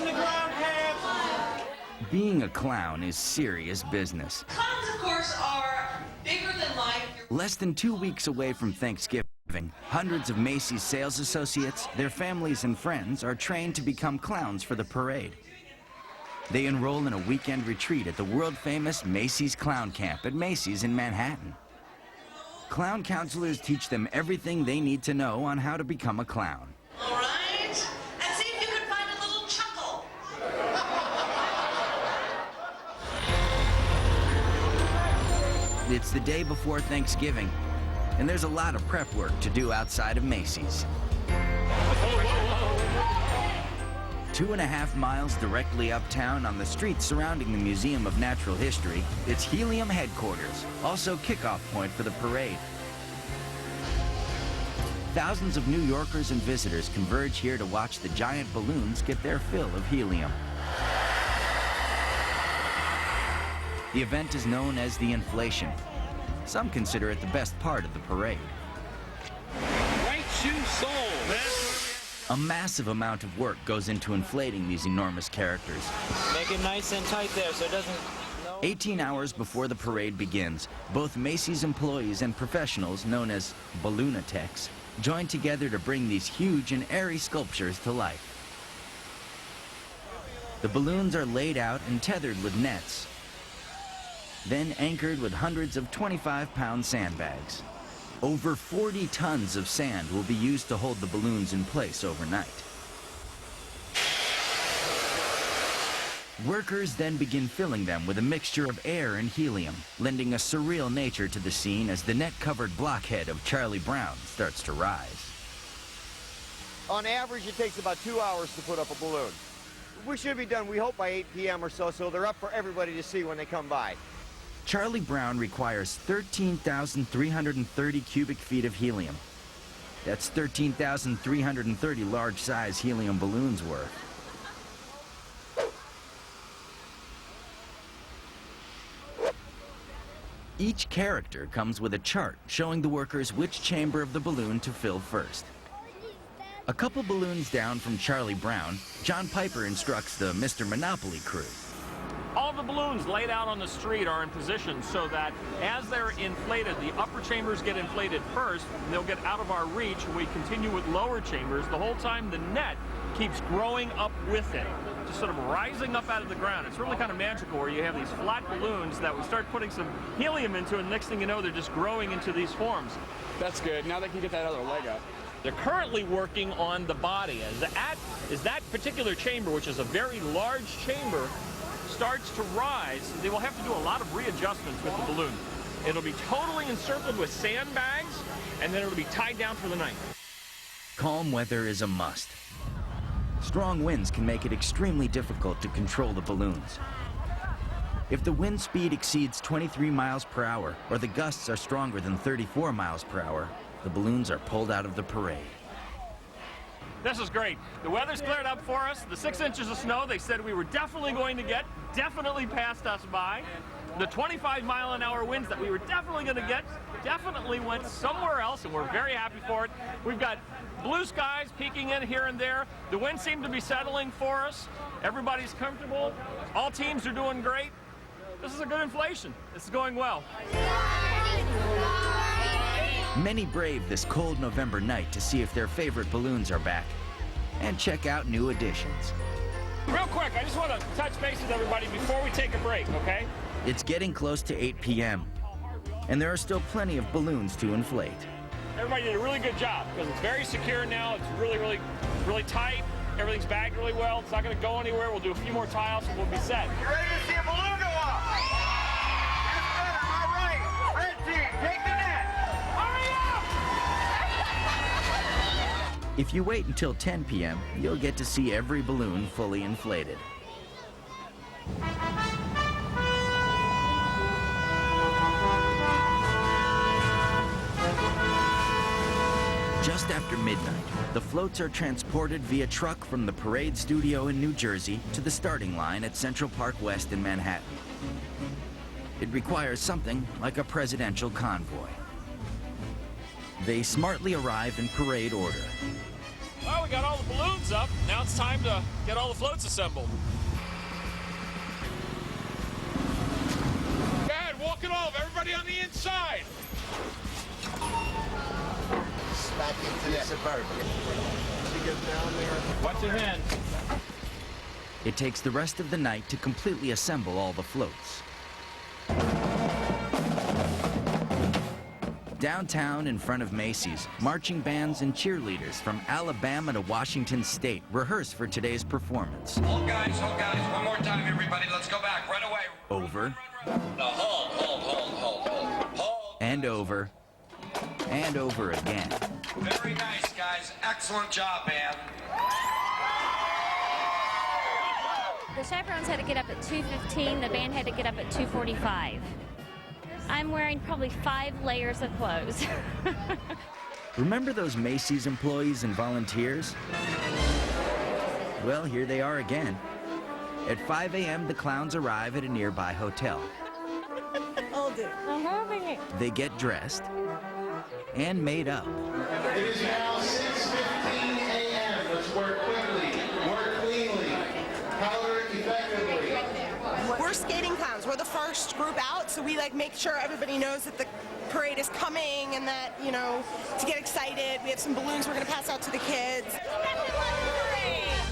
the ground, hands. Being a clown is serious business. Clowns, of course, are bigger than life. Less than 2 weeks away from Thanksgiving, hundreds of Macy's sales associates, their families and friends are trained to become clowns for the parade. They enroll in a weekend retreat at the world-famous Macy's Clown Camp at Macy's in Manhattan. Clown counselors teach them everything they need to know on how to become a clown. All right, and see if you can find a little chuckle. It's the day before Thanksgiving, and there's a lot of prep work to do outside of Macy's. 2.5 miles directly uptown on the streets surrounding the Museum of Natural History, it's Helium headquarters, also kickoff point for the parade. Thousands of New Yorkers and visitors converge here to watch the giant balloons get their fill of helium. The event is known as the inflation. Some consider it the best part of the parade. Right shoe sole. A massive amount of work goes into inflating these enormous characters. Make it nice and tight there so it doesn't... 18 hours before the parade begins, both Macy's employees and professionals, known as balloonatechs, join together to bring these huge and airy sculptures to life. The balloons are laid out and tethered with nets, then anchored with hundreds of 25-pound sandbags. Over 40 tons of sand will be used to hold the balloons in place overnight. Workers then begin filling them with a mixture of air and helium, lending a surreal nature to the scene as the net-covered blockhead of Charlie Brown starts to rise. On average, it takes about 2 hours to put up a balloon. We should be done, we hope, by 8 p.m. or so they're up for everybody to see when they come by. Charlie Brown requires 13,330 cubic feet of helium. That's 13,330 large-size helium balloons worth. Each character comes with a chart showing the workers which chamber of the balloon to fill first. A couple balloons down from Charlie Brown, John Piper instructs the Mr. Monopoly crew. All the balloons laid out on the street are in position so that as they're inflated, the upper chambers get inflated first, and they'll get out of our reach, and we continue with lower chambers. The whole time the net keeps growing up with it, just sort of rising up out of the ground. It's really kind of magical where you have these flat balloons that we start putting some helium into, and next thing you know, they're just growing into these forms. That's good. Now they can get that other leg up. They're currently working on the body. As that particular chamber, which is a very large chamber, starts to rise, they will have to do a lot of readjustments with the balloon. It'll be totally encircled with sandbags, and then it'll be tied down for the night. Calm weather is a must. Strong winds can make it extremely difficult to control the balloons. If the wind speed exceeds 23 miles per hour, or the gusts are stronger than 34 miles per hour, the balloons are pulled out of the parade. This is great. The weather's cleared up for us. The 6 inches of snow they said we were definitely going to get, definitely passed us by. The 25-mile-an-hour winds that we were definitely going to get, definitely went somewhere else, and we're very happy for it. We've got blue skies peeking in here and there. The winds seem to be settling for us. Everybody's comfortable. All teams are doing great. This is a good inflation. This is going well. Many brave this cold November night to see if their favorite balloons are back and check out new additions. Real quick, I just want to touch base with everybody before we take a break, okay? It's getting close to 8 p.m., and there are still plenty of balloons to inflate. Everybody did a really good job because it's very secure now. It's really, really, really tight. Everything's bagged really well. It's not going to go anywhere. We'll do a few more tiles and we'll be set. You ready to see a balloon go up? Yes, sir. All right. Red team, take the net. If you wait until 10 p.m., you'll get to see every balloon fully inflated. Just after midnight, the floats are transported via truck from the parade studio in New Jersey to the starting line at Central Park West in Manhattan. It requires something like a presidential convoy. They smartly arrive in parade order. Well, we got all the balloons crowd's up. Now it's time to get all the floats assembled. Bad, walk it off. Everybody on the inside. Back into the Suburban. Watch your hand. It takes the rest of the night to completely assemble all the floats. Downtown in front of Macy's, marching bands and cheerleaders from Alabama to Washington State rehearse for today's performance. Hold guys, one more time everybody, let's go back, right away. Over. No, hold. And over. And over again. Very nice, guys, excellent job, man. The chaperones had to get up at 2:15. The band had to get up at 2:45. I'm wearing probably 5 layers of clothes. Remember those Macy's employees and volunteers? Well, here they are again. At 5 a.m., the clowns arrive at a nearby hotel. They get dressed and made up. It is now 6:15 a.m. Let's work quickly, work cleanly, color effectively. We're skating clowns. We're the first group out, so we make sure everybody knows that the parade is coming and that, to get excited. We have some balloons we're going to pass out to the kids.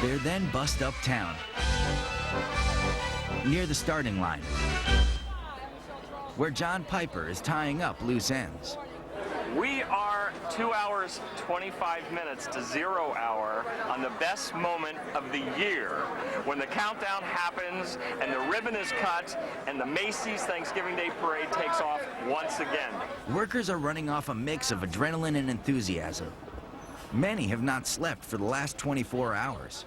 They're then bussed uptown, near the starting line, where John Piper is tying up loose ends. We are 2 hours, 25 minutes to 0 hour on the best moment of the year, when the countdown happens and the ribbon is cut and the Macy's Thanksgiving Day Parade takes off once again. Workers are running off a mix of adrenaline and enthusiasm. Many have not slept for the last 24 hours.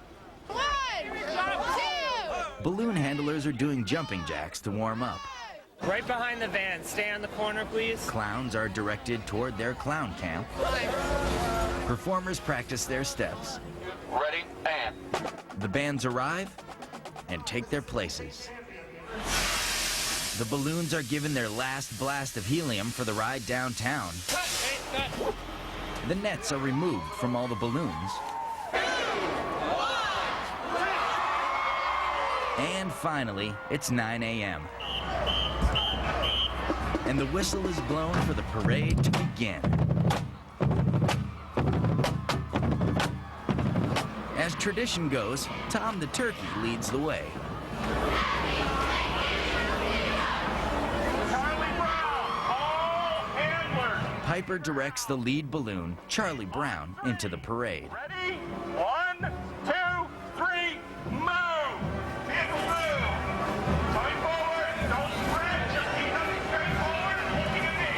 1, 2. Balloon handlers are doing jumping jacks to warm up. Right behind the van. Stay on the corner, please. Clowns are directed toward their clown camp. Performers practice their steps. Ready, and. The bands arrive and take their places. The balloons are given their last blast of helium for the ride downtown. The nets are removed from all the balloons. And finally, it's 9 a.m. And the whistle is blown for the parade to begin. As tradition goes, Tom the Turkey leads the way. Charlie Brown, all handlers. Piper directs the lead balloon, Charlie Brown, into the parade. Ready? 1, 2, 3, move! Vehicle move! Going forward, don't spread, just keep coming straight forward and looking at me.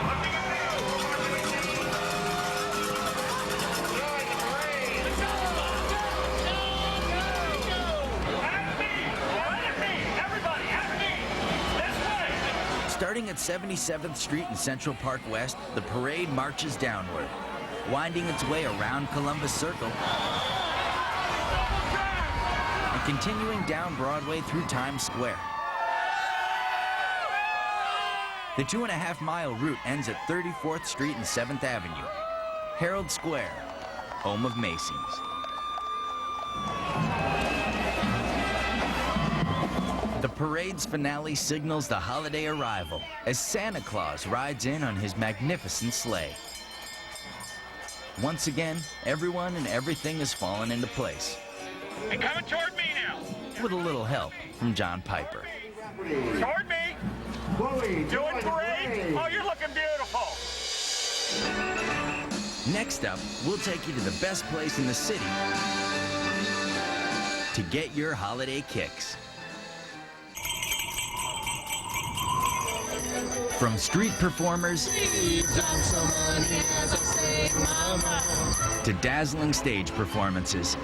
Looking at me. Join the parade. Go! At me! Right at me! Everybody, at me! This way! Starting at 77th Street and Central Park West, the parade marches downward, winding its way around Columbus Circle and continuing down Broadway through Times Square. The 2.5-mile route ends at 34th Street and 7th Avenue, Herald Square, home of Macy's. The parade's finale signals the holiday arrival as Santa Claus rides in on his magnificent sleigh. Once again, everyone and everything has fallen into place, And coming toward me now. with a little help from John Piper. Toward me! Doing parade? Oh, you're looking beautiful! Next up, we'll take you to the best place in the city to get your holiday kicks. From street performers to dazzling stage performances,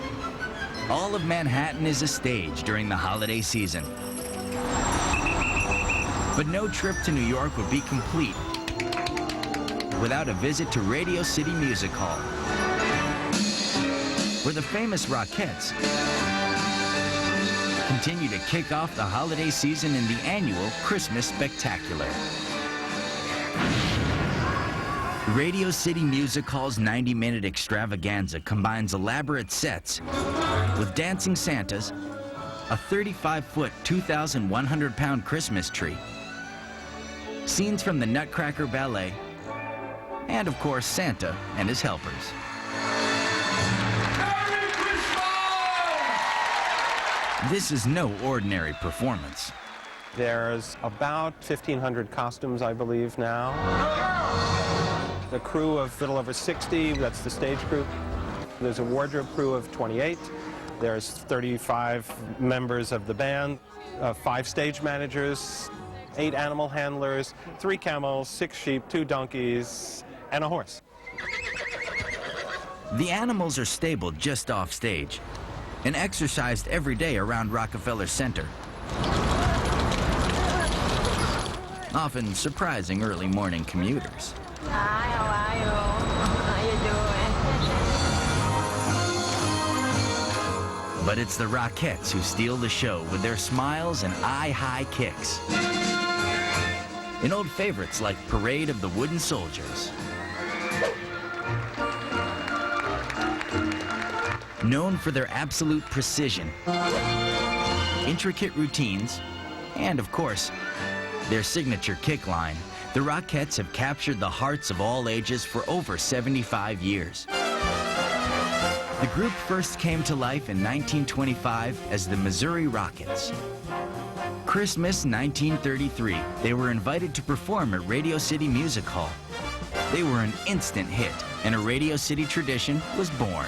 all of Manhattan is a stage during the holiday season. But no trip to New York would be complete without a visit to Radio City Music Hall, where the famous Rockettes continue to kick off the holiday season in the annual Christmas Spectacular. Radio City Music Hall's 90-minute extravaganza combines elaborate sets with dancing Santas, a 35-foot, 2,100-pound Christmas tree, scenes from the Nutcracker Ballet, and of course Santa and his helpers. This is no ordinary performance. There's about 1,500 costumes, I believe, now. The crew of a little over 60, that's the stage crew. There's a wardrobe crew of 28. There's 35 members of the band, 5 stage managers, 8 animal handlers, 3 camels, 6 sheep, 2 donkeys, and a horse. The animals are stabled just off stage and exercised every day around Rockefeller Center, often surprising early morning commuters. Hi, how are you? How you doing? But it's the Rockettes who steal the show with their smiles and eye-high kicks. In old favorites like Parade of the Wooden Soldiers. Known for their absolute precision, intricate routines, and of course, their signature kick line, the Rockettes have captured the hearts of all ages for over 75 years. The group first came to life in 1925 as the Missouri Rockets. Christmas 1933, they were invited to perform at Radio City Music Hall. They were an instant hit, and a Radio City tradition was born.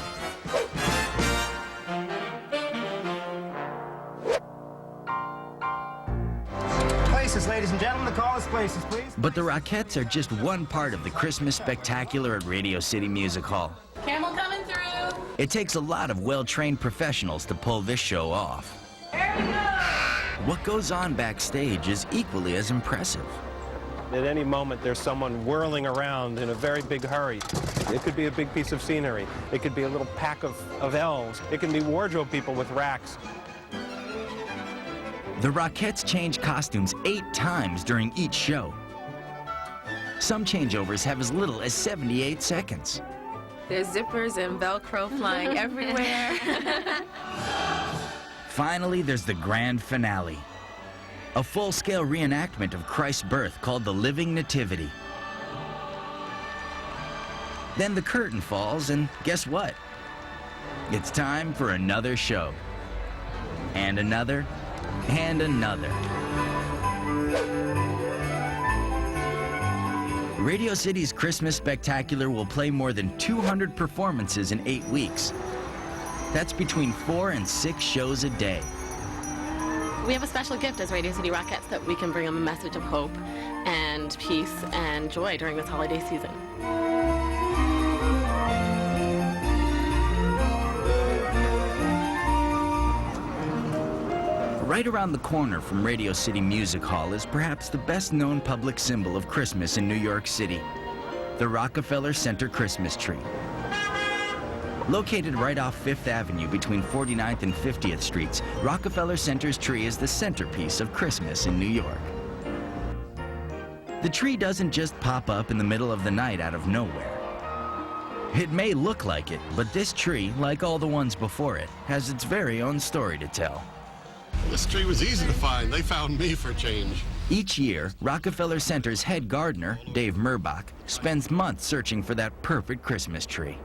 Places, ladies and gentlemen, the call is places, please. But the Rockettes are just one part of the Christmas spectacular at Radio City Music Hall. Camel coming through. It takes a lot of well-trained professionals to pull this show off. There we go. What goes on backstage is equally as impressive. At any moment, there's someone whirling around in a very big hurry. It could be a big piece of scenery. It could be a little pack of elves. It can be wardrobe people with racks. The Rockettes change costumes 8 times during each show. Some changeovers have as little as 78 seconds. There's zippers and Velcro flying everywhere. Finally, there's the grand finale. A full-scale reenactment of Christ's birth called the Living Nativity. Then the curtain falls, and guess what? It's time for another show. And another, and another. Radio City's Christmas Spectacular will play more than 200 performances in 8 weeks. That's between 4 and 6 shows a day. We have a special gift as Radio City Rockettes that we can bring them a message of hope and peace and joy during this holiday season. Right around the corner from Radio City Music Hall is perhaps the best-known public symbol of Christmas in New York City, the Rockefeller Center Christmas tree. Located right off 5th Avenue between 49th and 50th Streets, Rockefeller Center's tree is the centerpiece of Christmas in New York. The tree doesn't just pop up in the middle of the night out of nowhere. It may look like it, but this tree, like all the ones before it, has its very own story to tell. This tree was easy to find. They found me for a change. Each year, Rockefeller Center's head gardener, Dave Murbach, spends months searching for that perfect Christmas tree.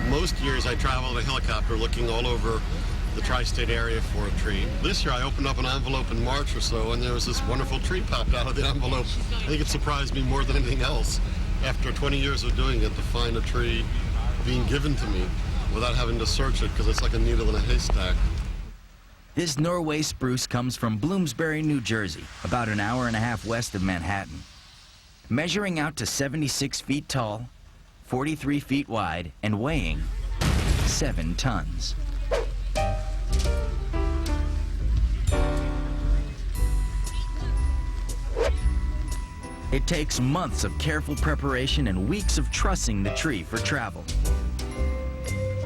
Most years I travel in a helicopter looking all over the tri-state area for a tree. This year I opened up an envelope in March or so, and there was this wonderful tree popped out of the envelope. I think it surprised me more than anything else, after 20 years of doing it, to find a tree being given to me without having to search it, because it's like a needle in a haystack. This Norway spruce comes from Bloomsbury, New Jersey, about an hour and a half west of Manhattan. Measuring out to 76 feet tall, 43 feet wide, and weighing 7 tons. It takes months of careful preparation and weeks of trussing the tree for travel.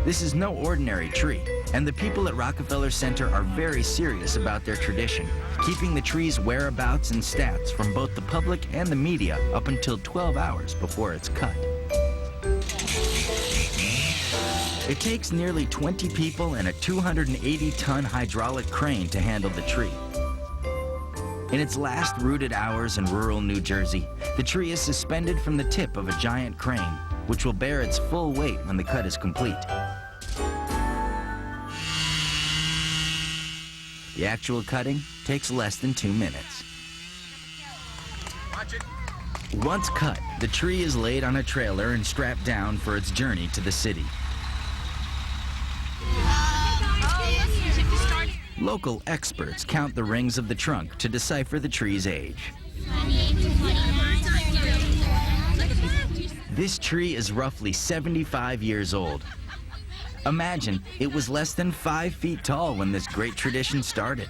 This is no ordinary tree. And the people at Rockefeller Center are very serious about their tradition, keeping the tree's whereabouts and stats from both the public and the media up until 12 hours before it's cut. It takes nearly 20 people and a 280-ton hydraulic crane to handle the tree. In its last rooted hours in rural New Jersey, the tree is suspended from the tip of a giant crane, which will bear its full weight when the cut is complete. The actual cutting takes less than 2 minutes. Once cut, the tree is laid on a trailer and strapped down for its journey to the city. Local experts count the rings of the trunk to decipher the tree's age. This tree is roughly 75 years old. Imagine, it was less than 5 feet tall when this great tradition started.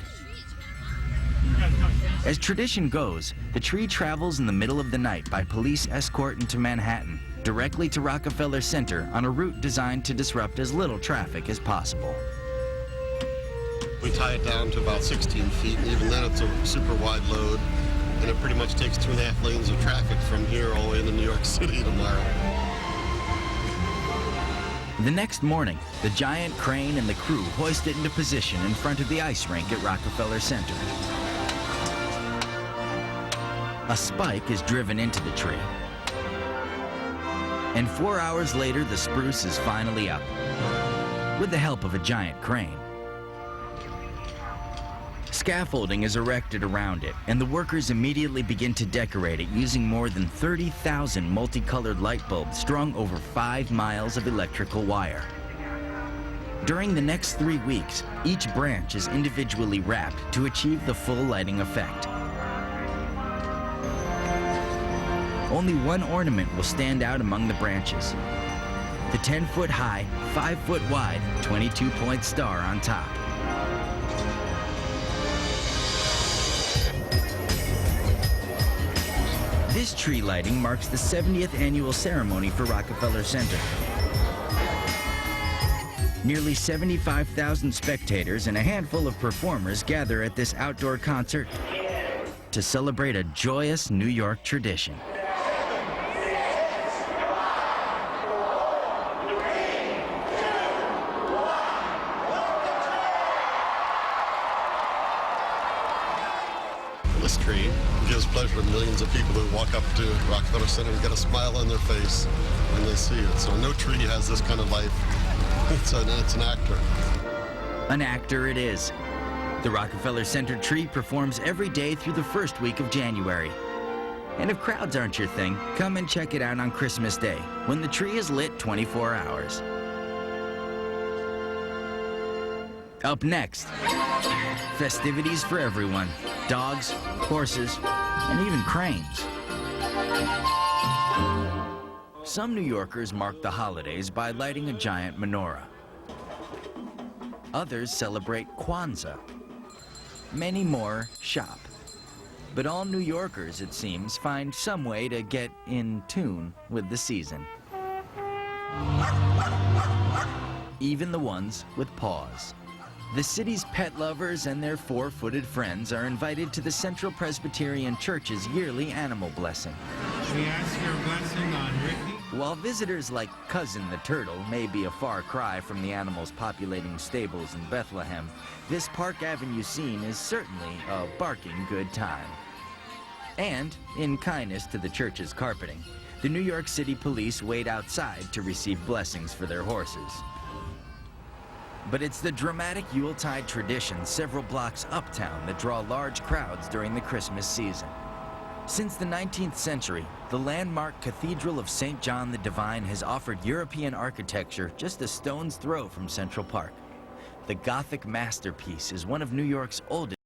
As tradition goes, the tree travels in the middle of the night by police escort into Manhattan, directly to Rockefeller Center on a route designed to disrupt as little traffic as possible. We tie it down to about 16 feet, and even then it's a super wide load, and it pretty much takes 2.5 lanes of traffic from here all the way into New York City tomorrow. The next morning, the giant crane and the crew hoist it into position in front of the ice rink at Rockefeller Center. A spike is driven into the tree. And 4 hours later, the spruce is finally up, with the help of a giant crane. Scaffolding is erected around it, and the workers immediately begin to decorate it using more than 30,000 multicolored light bulbs strung over 5 miles of electrical wire. During the next 3 weeks, each branch is individually wrapped to achieve the full lighting effect. Only one ornament will stand out among the branches: the 10-foot high, 5-foot wide, 22-point star on top. This tree lighting marks the 70th annual ceremony for Rockefeller Center. Nearly 75,000 spectators and a handful of performers gather at this outdoor concert to celebrate a joyous New York tradition. This tree gives pleasure to millions of people who walk up to Rockefeller Center and get a smile on their face when they see it. So no tree has this kind of life. It's an actor. An actor it is. The Rockefeller Center tree performs every day through the first week of January. And if crowds aren't your thing, come and check it out on Christmas Day, when the tree is lit 24 hours. Up next, festivities for everyone. Dogs, horses, and even cranes. Some New Yorkers mark the holidays by lighting a giant menorah. Others celebrate Kwanzaa. Many more shop. But all New Yorkers, it seems, find some way to get in tune with the season. Even the ones with paws. The city's pet lovers and their 4-footed friends are invited to the Central Presbyterian Church's yearly animal blessing. We ask your blessing on Ricky. While visitors like Cousin the Turtle may be a far cry from the animals populating stables in Bethlehem, this Park Avenue scene is certainly a barking good time. And, in kindness to the church's carpeting, the New York City Police wait outside to receive blessings for their horses. But it's the dramatic Yuletide tradition several blocks uptown that draw large crowds during the Christmas season. Since the 19th century, the landmark Cathedral of St. John the Divine has offered European architecture just a stone's throw from Central Park. The Gothic masterpiece is one of New York's oldest